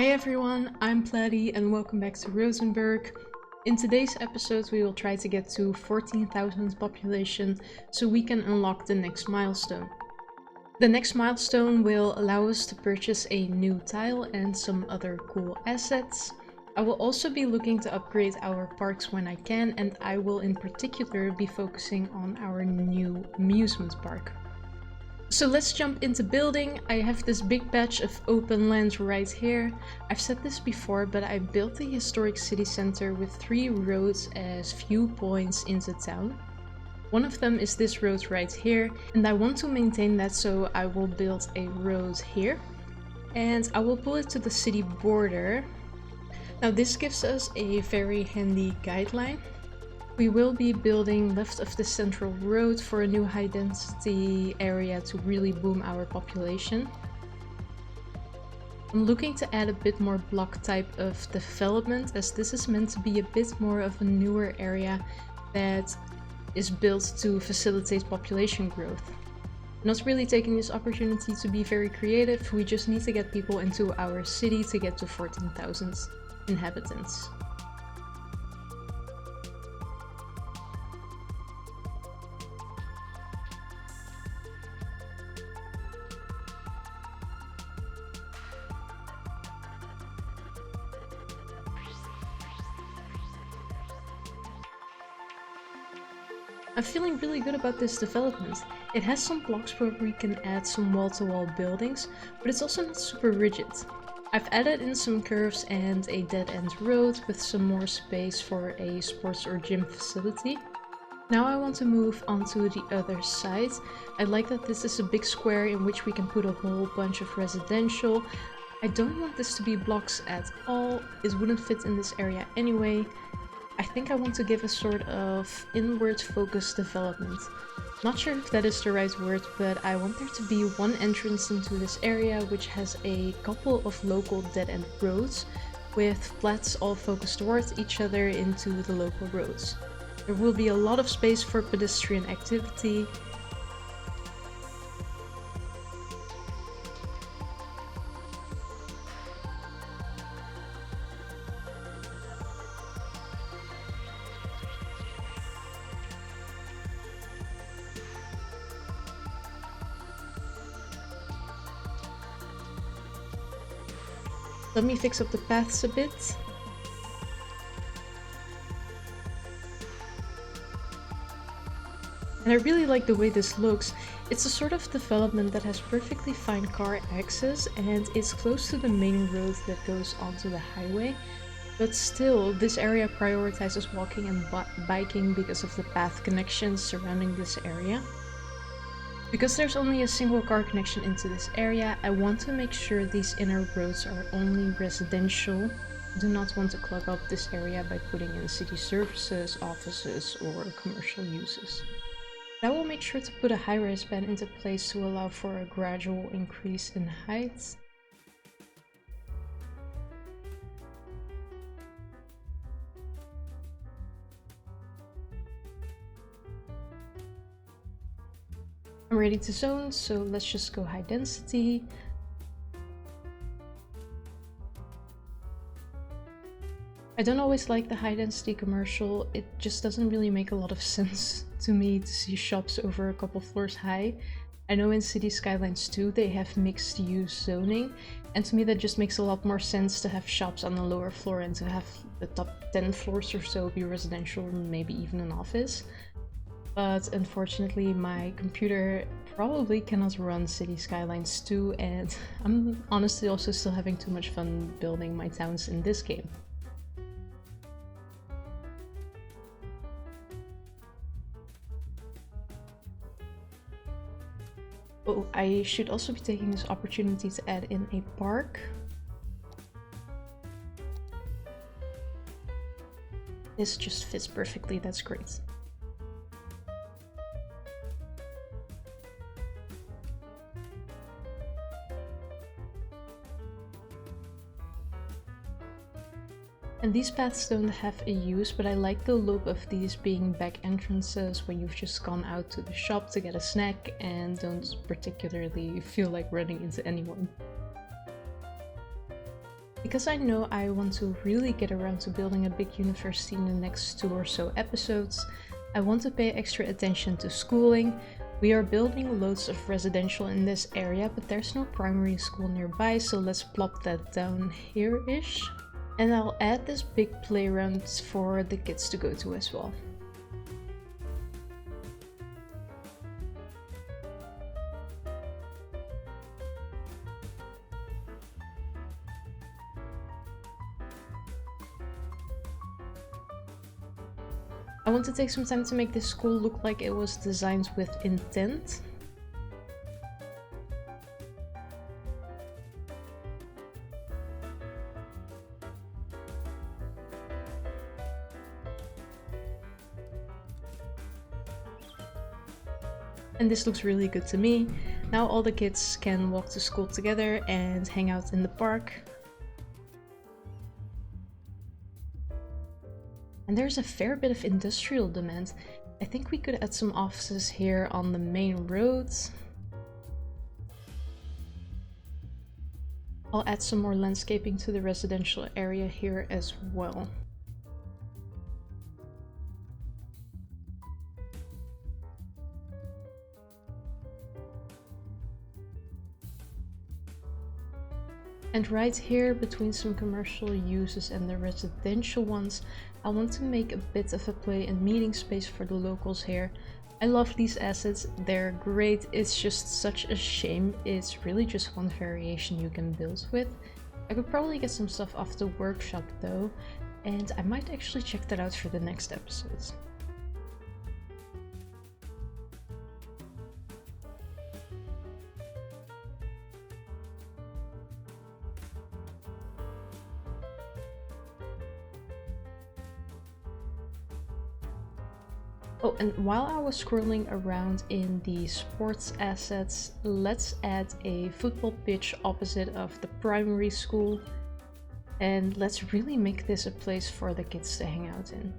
Hey everyone, I'm Platy and welcome back to Rosenburg. In today's episode we will try to get to 14,000 population so we can unlock the next milestone. The next milestone will allow us to purchase a new tile and some other cool assets. I will also be looking to upgrade our parks when I can, and I will in particular be focusing on our new amusement park. So let's jump into building. I have this big patch of open land right here. I've said this before, but I built a historic city center with 3 roads as viewpoints into town. One of them is this road right here, and I want to maintain that, so I will build a road here. And I will pull it to the city border. Now this gives us a very handy guideline. We will be building left of the central road for a new high density area to really boom our population. I'm looking to add a bit more block type of development, as this is meant to be a bit more of a newer area that is built to facilitate population growth. I'm not really taking this opportunity to be very creative, we just need to get people into our city to get to 14,000 inhabitants. I'm feeling really good about this development. It has some blocks where we can add some wall-to-wall buildings, but it's also not super rigid. I've added in some curves and a dead-end road with some more space for a sports or gym facility. Now I want to move on to the other side. I like that this is a big square in which we can put a whole bunch of residential. I don't want this to be blocks at all, it wouldn't fit in this area anyway. I think I want to give a sort of inward focused development. Not sure if that is the right word, but I want there to be one entrance into this area which has a couple of local dead-end roads with flats all focused towards each other into the local roads. There will be a lot of space for pedestrian activity. Let me fix up the paths a bit. And I really like the way this looks. It's a sort of development that has perfectly fine car access and it's close to the main road that goes onto the highway. But still, this area prioritizes walking and biking because of the path connections surrounding this area. Because there's only a single car connection into this area, I want to make sure these inner roads are only residential. I do not want to clog up this area by putting in city services, offices, or commercial uses. I will make sure to put a high-rise band into place to allow for a gradual increase in height. I'm ready to zone, so let's just go high density. I don't always like the high density commercial, it just doesn't really make a lot of sense to me to see shops over a couple floors high. I know in City Skylines 2 they have mixed use zoning, and to me that just makes a lot more sense to have shops on the lower floor and to have the top 10 floors or so be residential, maybe even an office. But unfortunately my computer probably cannot run City Skylines 2, and I'm honestly also still having too much fun building my towns in this game. Oh, I should also be taking this opportunity to add in a park. This just fits perfectly, that's great. And these paths don't have a use, but I like the look of these being back entrances when you've just gone out to the shop to get a snack and don't particularly feel like running into anyone. Because I know I want to really get around to building a big university in the next 2 or so episodes, I want to pay extra attention to schooling. We are building loads of residential in this area, but there's no primary school nearby, so let's plop that down here-ish. And I'll add this big playground for the kids to go to as well. I want to take some time to make this school look like it was designed with intent. And this looks really good to me. Now all the kids can walk to school together and hang out in the park. And there's a fair bit of industrial demand. I think we could add some offices here on the main roads. I'll add some more landscaping to the residential area here as well. And right here, between some commercial uses and the residential ones, I want to make a bit of a play and meeting space for the locals here. I love these assets, they're great, it's just such a shame it's really just one variation you can build with. I could probably get some stuff off the workshop though, and I might actually check that out for the next episodes. Oh, and while I was scrolling around in the sports assets, let's add a football pitch opposite of the primary school. And let's really make this a place for the kids to hang out in.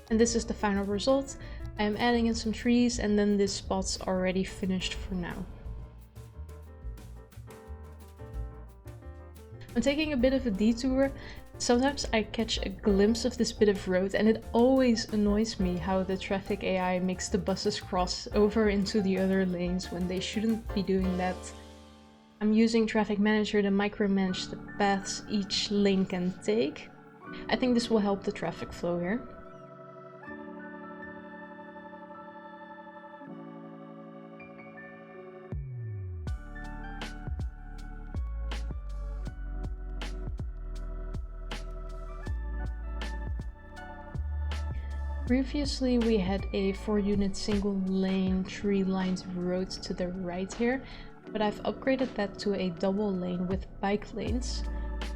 And this is the final result. I'm adding in some trees and then this spot's already finished for now. I'm taking a bit of a detour. Sometimes I catch a glimpse of this bit of road and it always annoys me how the traffic AI makes the buses cross over into the other lanes when they shouldn't be doing that. I'm using Traffic Manager to micromanage the paths each lane can take. I think this will help the traffic flow here. Previously we had a 4-unit single lane tree-lined road to the right here, but I've upgraded that to a double lane with bike lanes.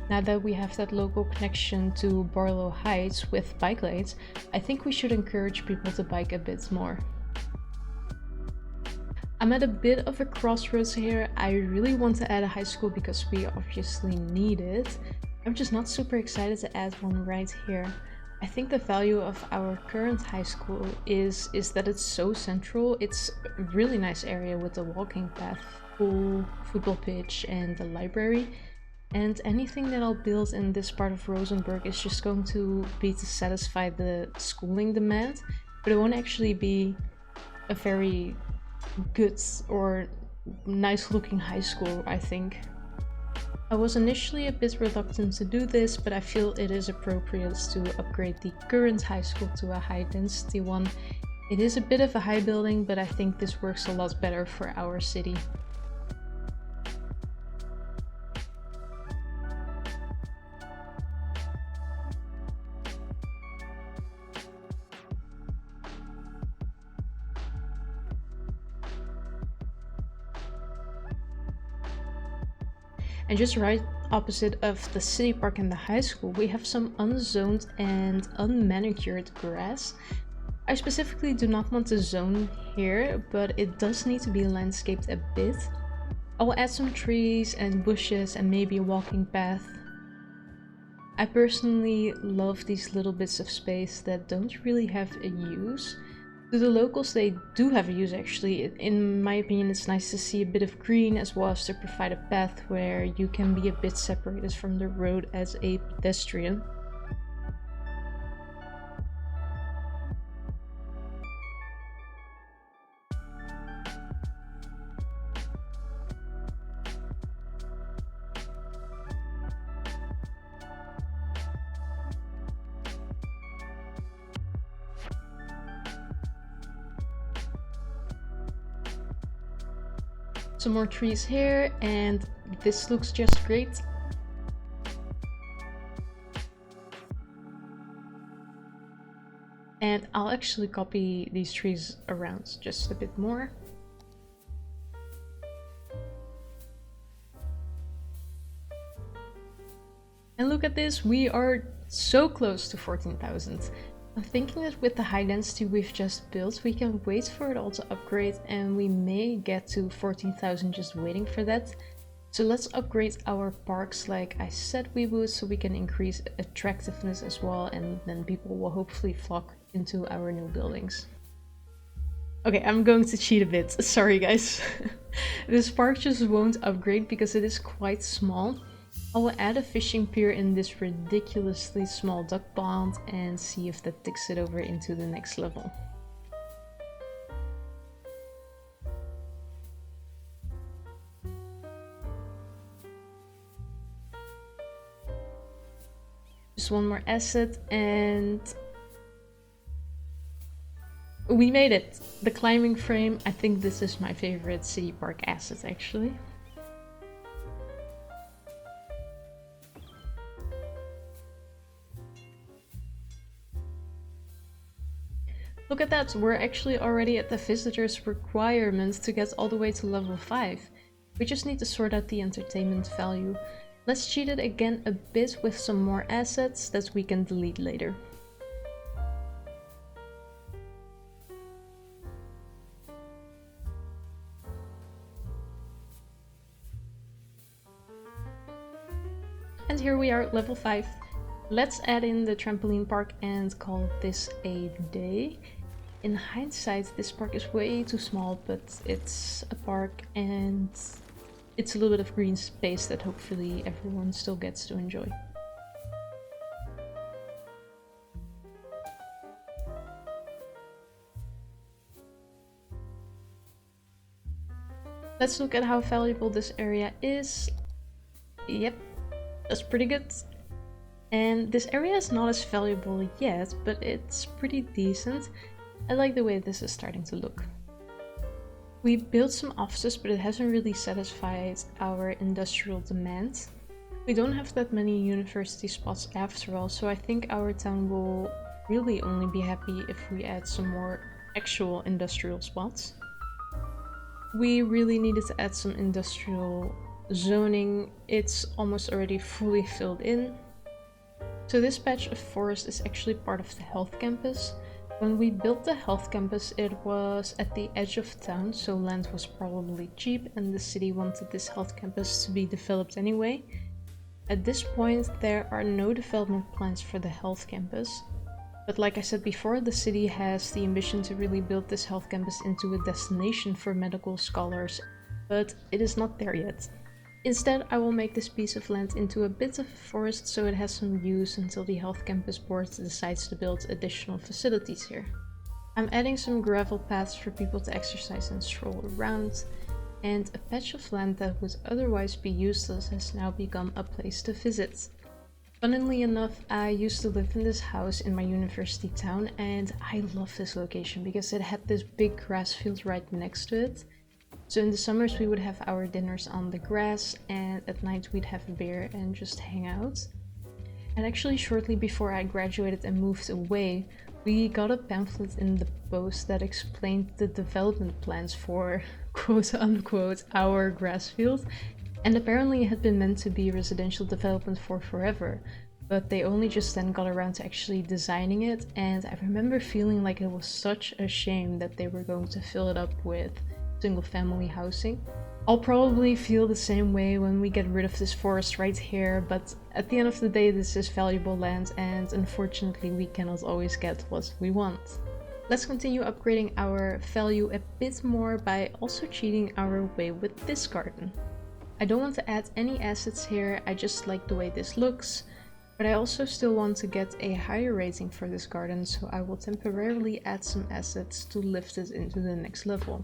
Now that we have that local connection to Barlow Heights with bike lanes, I think we should encourage people to bike a bit more. I'm at a bit of a crossroads here. I really want to add a high school because we obviously need it. I'm just not super excited to add one right here. I think the value of our current high school is that it's so central. It's a really nice area with the walking path, pool, football pitch, and the library. And anything that I'll build in this part of Rosenburg is just going to be to satisfy the schooling demand, but it won't actually be a very good or nice looking high school, I think. I was initially a bit reluctant to do this, but I feel it is appropriate to upgrade the current high school to a high density one. It is a bit of a high building, but I think this works a lot better for our city. And just right opposite of the city park and the high school, we have some unzoned and unmanicured grass. I specifically do not want to zone here, but it does need to be landscaped a bit. I will add some trees and bushes and maybe a walking path. I personally love these little bits of space that don't really have a use. To the locals, they do have a use actually. In my opinion, it's nice to see a bit of green as well as to provide a path where you can be a bit separated from the road as a pedestrian. Some more trees here, and this looks just great. And I'll actually copy these trees around just a bit more. And look at this, we are so close to 14,000. I'm thinking that with the high density we've just built, we can wait for it all to upgrade and we may get to 14,000 just waiting for that. So let's upgrade our parks like I said we would, so we can increase attractiveness as well, and then people will hopefully flock into our new buildings. Okay, I'm going to cheat a bit, sorry guys. This park just won't upgrade because it is quite small. I will add a fishing pier in this ridiculously small duck pond and see if that takes it over into the next level. Just one more asset and we made it! The climbing frame. I think this is my favorite city park asset actually. Look at that, we're actually already at the visitors requirement to get all the way to level 5. We just need to sort out the entertainment value. Let's cheat it again a bit with some more assets that we can delete later. And here we are at level 5. Let's add in the trampoline park and call this a day. In hindsight, this park is way too small, but it's a park and it's a little bit of green space that hopefully everyone still gets to enjoy. Let's look at how valuable this area is. Yep, that's pretty good. And this area is not as valuable yet, but it's pretty decent. I like the way this is starting to look. We built some offices, but it hasn't really satisfied our industrial demand. We don't have that many university spots after all, so I think our town will really only be happy if we add some more actual industrial spots. We really needed to add some industrial zoning. It's almost already fully filled in. So this patch of forest is actually part of the health campus. When we built the health campus, it was at the edge of town, so land was probably cheap and the city wanted this health campus to be developed anyway. At this point, there are no development plans for the health campus. But like I said before, the city has the ambition to really build this health campus into a destination for medical scholars, but it is not there yet. Instead, I will make this piece of land into a bit of a forest so it has some use until the health campus board decides to build additional facilities here. I'm adding some gravel paths for people to exercise and stroll around, and a patch of land that would otherwise be useless has now become a place to visit. Funnily enough, I used to live in this house in my university town, and I love this location because it had this big grass field right next to it. So in the summers we would have our dinners on the grass, and at night we'd have a beer and just hang out. And actually shortly before I graduated and moved away, we got a pamphlet in the post that explained the development plans for quote unquote our grass field. And apparently it had been meant to be residential development for forever, but they only just then got around to actually designing it, and I remember feeling like it was such a shame that they were going to fill it up with single family housing. I'll probably feel the same way when we get rid of this forest right here, but at the end of the day this is valuable land and unfortunately we cannot always get what we want. Let's continue upgrading our value a bit more by also cheating our way with this garden. I don't want to add any assets here, I just like the way this looks, but I also still want to get a higher rating for this garden, so I will temporarily add some assets to lift it into the next level.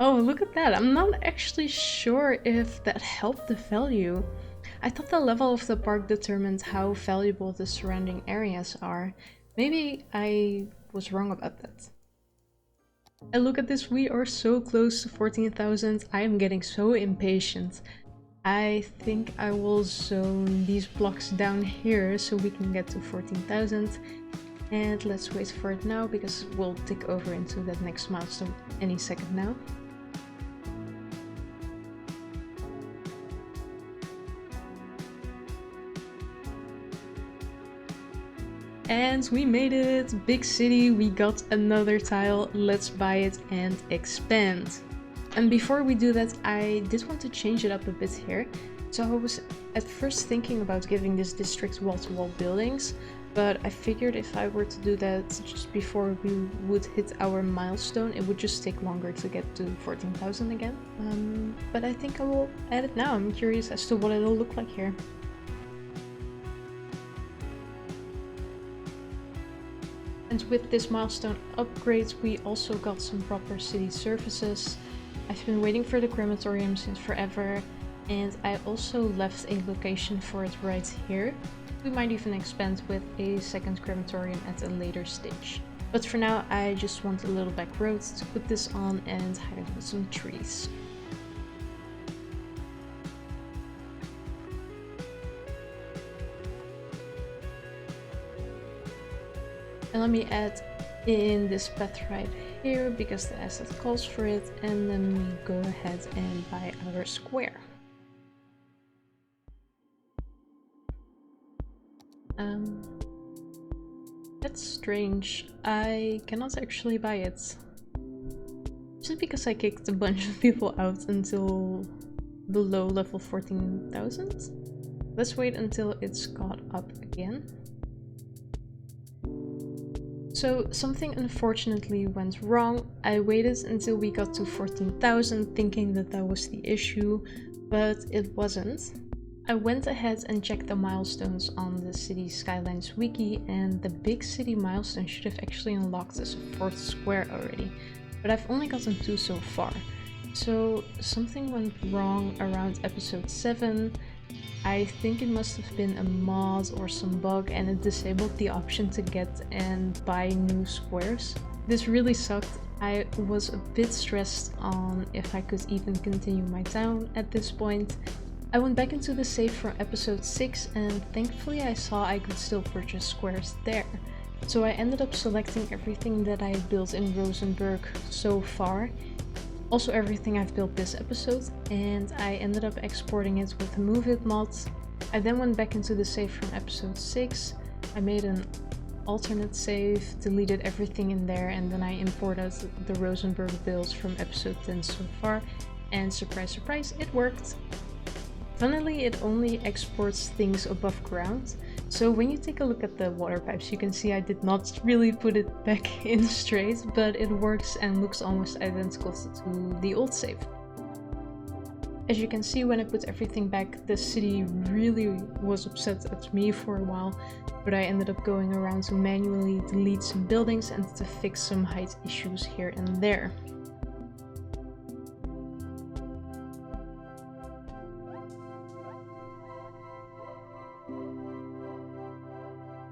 Oh, look at that! I'm not actually sure if that helped the value. I thought the level of the park determined how valuable the surrounding areas are. Maybe I was wrong about that. And look at this, we are so close to 14,000. I am getting so impatient. I think I will zone these blocks down here so we can get to 14,000. And let's wait for it now because we'll tick over into that next milestone any second now. And we made it! Big city, we got another tile, let's buy it and expand. And before we do that, I did want to change it up a bit here. So I was at first thinking about giving this district wall-to-wall buildings, but I figured if I were to do that just before we would hit our milestone, it would just take longer to get to 14,000 again. But I think I will add it now. I'm curious as to what it'll look like here. And with this milestone upgrade, we also got some proper city services. I've been waiting for the crematorium since forever, and I also left a location for it right here. We might even expand with a second crematorium at a later stage. But for now, I just want a little back road to put this on and hide it with some trees. And let me add in this path right here because the asset calls for it, and then we go ahead and buy our square. That's strange. I cannot actually buy it. Just because I kicked a bunch of people out until below level 14,000? Let's wait until it's caught up again. So something unfortunately went wrong. I waited until we got to 14,000 thinking that that was the issue, but it wasn't. I went ahead and checked the milestones on the City Skylines wiki, and the big city milestone should have actually unlocked as a 4th square already, but I've only gotten 2 so far. So something went wrong around episode 7. I think it must have been a mod or some bug, and it disabled the option to get and buy new squares. This really sucked. I was a bit stressed on if I could even continue my town at this point. I went back into the save from episode 6, and thankfully I saw I could still purchase squares there. So I ended up selecting everything that I built in Rosenburg so far. Also everything I've built this episode, and I ended up exporting it with the Move It mod. I then went back into the save from episode 6, I made an alternate save, deleted everything in there, and then I imported the Rosenburg builds from episode 10 so far, and surprise surprise, it worked! Funnily, it only exports things above ground, so when you take a look at the water pipes, you can see I did not really put it back in straight, but it works and looks almost identical to the old save. As you can see, when I put everything back, the city really was upset at me for a while, but I ended up going around to manually delete some buildings and to fix some height issues here and there.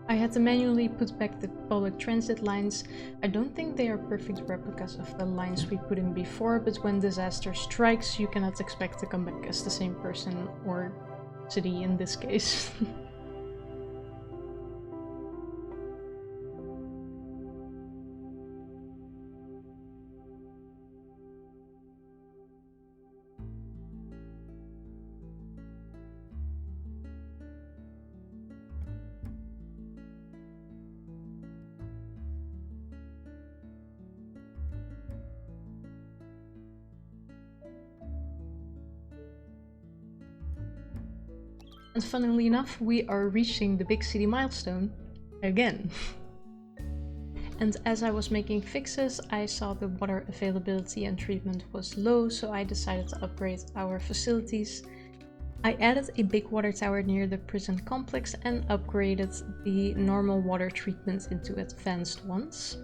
I had to manually put back the public transit lines. I don't think they are perfect replicas of the lines we put in before, but when disaster strikes, you cannot expect to come back as the same person, or city in this case. And funnily enough, we are reaching the big city milestone again. And as I was making fixes, I saw the water availability and treatment was low, so I decided to upgrade our facilities. I added a big water tower near the prison complex and upgraded the normal water treatment into advanced ones.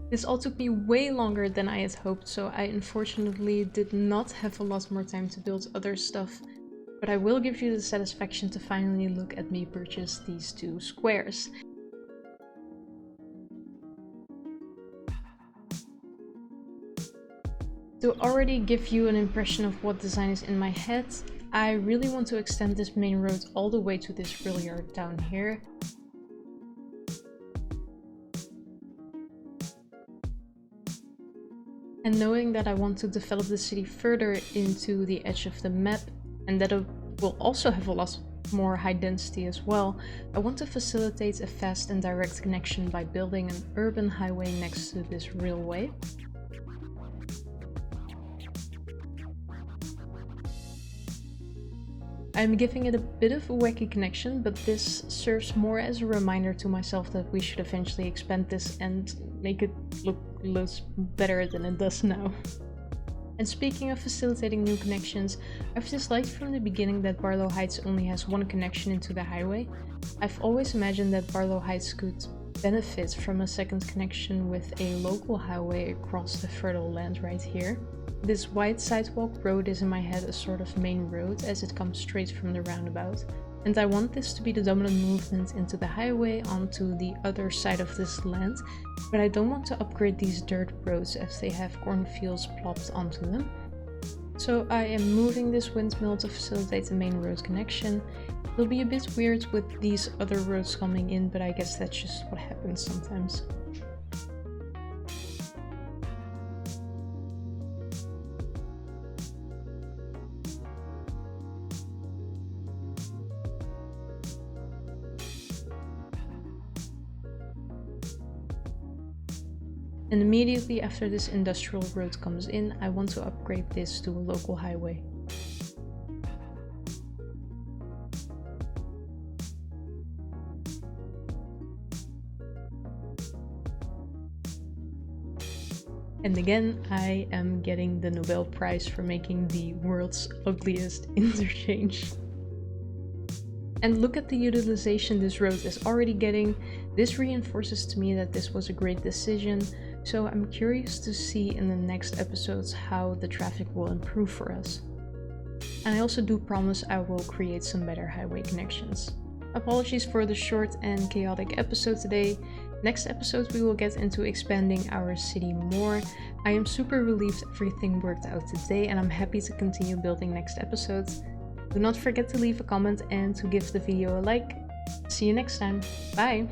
This all took me way longer than I had hoped, so I unfortunately did not have a lot more time to build other stuff, but I will give you the satisfaction to finally look at me purchase these 2 squares. To already give you an impression of what design is in my head, I really want to extend this main road all the way to this rail yard down here. And knowing that I want to develop the city further into the edge of the map, and that it will also have a lot more high density as well, I want to facilitate a fast and direct connection by building an urban highway next to this railway. I'm giving it a bit of a wacky connection, but this serves more as a reminder to myself that we should eventually expand this and make it look loads better than it does now. And speaking of facilitating new connections, I've disliked from the beginning that Barlow Heights only has 1 connection into the highway. I've always imagined that Barlow Heights could benefit from a second connection with a local highway across the fertile land right here. This wide sidewalk road is in my head a sort of main road as it comes straight from the roundabout, and I want this to be the dominant movement into the highway onto the other side of this land, but I don't want to upgrade these dirt roads as they have cornfields plopped onto them. So I am moving this windmill to facilitate the main road connection. It'll be a bit weird with these other roads coming in, but I guess that's just what happens sometimes. And immediately after this industrial road comes in, I want to upgrade this to a local highway. And again, I am getting the Nobel Prize for making the world's ugliest interchange. And look at the utilization this road is already getting. This reinforces to me that this was a great decision, so I'm curious to see in the next episodes how the traffic will improve for us. And I also do promise I will create some better highway connections. Apologies for the short and chaotic episode today. Next episode we will get into expanding our city more. I am super relieved everything worked out today, and I'm happy to continue building next episodes. Do not forget to leave a comment and to give the video a like. See you next time. Bye!